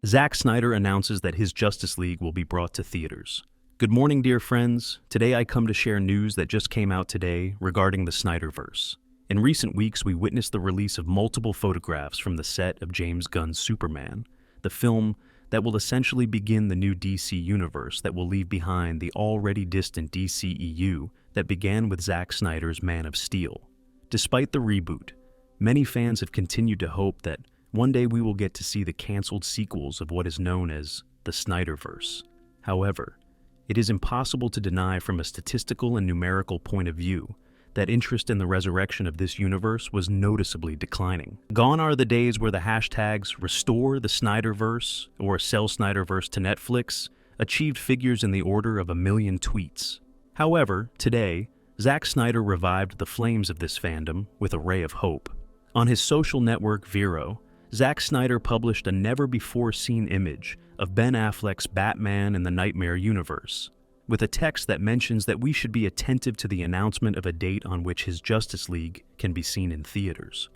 Zack Snyder announces that his Justice League will be brought to theaters. Good morning, dear friends. Today I come to share news that just came out today regarding the Snyderverse. In recent weeks, we witnessed the release of multiple photographs from the set of James Gunn's Superman, the film that will essentially begin the new DC universe that will leave behind the already distant DCEU that began with Zack Snyder's Man of Steel. Despite the reboot, many fans have continued to hope that one day we will get to see the canceled sequels of what is known as the Snyderverse. However, it is impossible to deny from a statistical and numerical point of view that interest in the resurrection of this universe was noticeably declining. Gone are the days where the hashtags restore the Snyderverse or sell Snyderverse to Netflix achieved figures in the order of 1 million tweets. However, today, Zack Snyder revived the flames of this fandom with a ray of hope. On his social network Vero, Zack Snyder published a never-before-seen image of Ben Affleck's Batman in the Nightmare universe, with a text that mentions that we should be attentive to the announcement of a date on which his Justice League can be seen in theaters.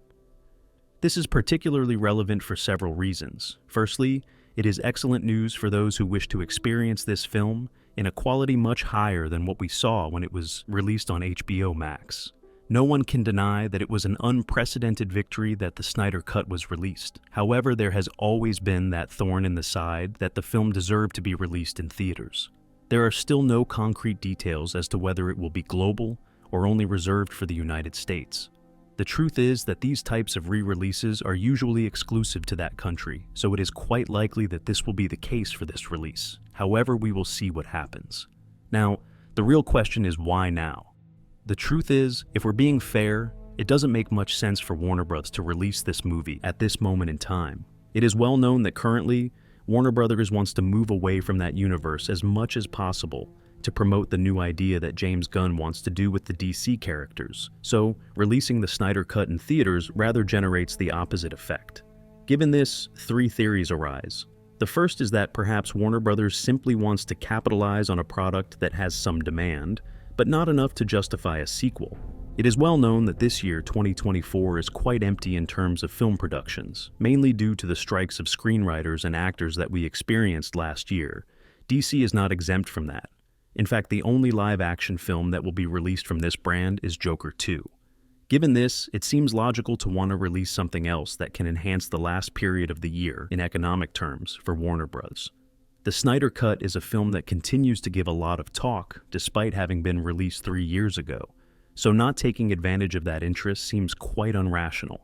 This is particularly relevant for several reasons. Firstly, it is excellent news for those who wish to experience this film in a quality much higher than what we saw when it was released on HBO Max. No one can deny that it was an unprecedented victory that the Snyder Cut was released. However, there has always been that thorn in the side that the film deserved to be released in theaters. There are still no concrete details as to whether it will be global or only reserved for the United States. The truth is that these types of re-releases are usually exclusive to that country, so it is quite likely that this will be the case for this release. However, we will see what happens. Now, the real question is why now? The truth is, if we're being fair, it doesn't make much sense for Warner Bros. To release this movie at this moment in time. It is well known that currently, Warner Bros. Wants to move away from that universe as much as possible to promote the new idea that James Gunn wants to do with the DC characters. So, releasing the Snyder Cut in theaters rather generates the opposite effect. Given this, 3 theories arise. The first is that perhaps Warner Bros. Simply wants to capitalize on a product that has some demand, but not enough to justify a sequel. It is well known that this year, 2024, is quite empty in terms of film productions, mainly due to the strikes of screenwriters and actors that we experienced last year. DC is not exempt from that. In fact, the only live-action film that will be released from this brand is Joker 2. Given this, it seems logical to want to release something else that can enhance the last period of the year in economic terms for Warner Bros. The Snyder Cut is a film that continues to give a lot of talk, despite having been released 3 years ago, so not taking advantage of that interest seems quite unrational.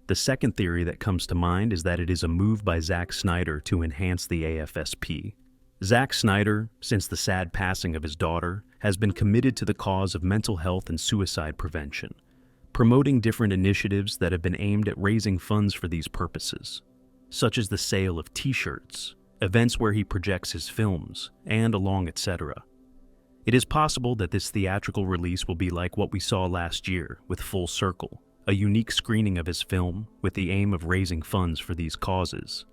The second theory that comes to mind is that it is a move by Zack Snyder to enhance the AFSP. Zack Snyder, since the sad passing of his daughter, has been committed to the cause of mental health and suicide prevention, promoting different initiatives that have been aimed at raising funds for these purposes, such as the sale of t-shirts, events where he projects his films, and along etc. It is possible that this theatrical release will be like what we saw last year with Full Circle, a unique screening of his film with the aim of raising funds for these causes.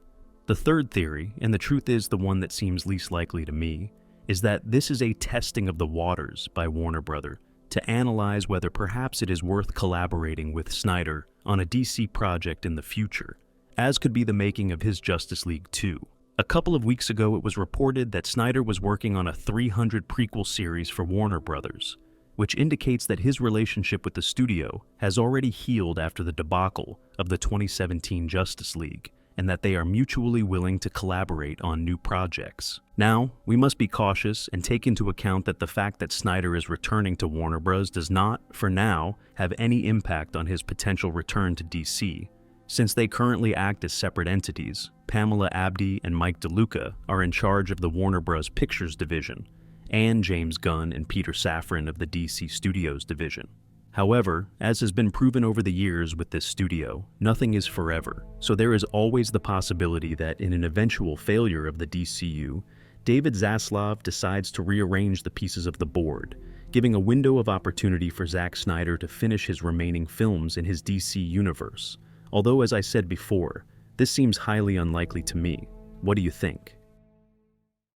The third theory, and the truth is the one that seems least likely to me, is that this is a testing of the waters by Warner Bros. To analyze whether perhaps it is worth collaborating with Snyder on a DC project in the future, as could be the making of his Justice League 2. A couple of weeks ago, it was reported that Snyder was working on a 300 prequel series for Warner Bros., which indicates that his relationship with the studio has already healed after the debacle of the 2017 Justice League, and that they are mutually willing to collaborate on new projects. Now, we must be cautious and take into account that the fact that Snyder is returning to Warner Bros. Does not, for now, have any impact on his potential return to DC. Since they currently act as separate entities, Pamela Abdy and Mike DeLuca are in charge of the Warner Bros. Pictures division, and James Gunn and Peter Safran of the DC Studios division. However, as has been proven over the years with this studio, nothing is forever, so there is always the possibility that in an eventual failure of the DCU, David Zaslav decides to rearrange the pieces of the board, giving a window of opportunity for Zack Snyder to finish his remaining films in his DC universe. Although, as I said before, this seems highly unlikely to me. What do you think?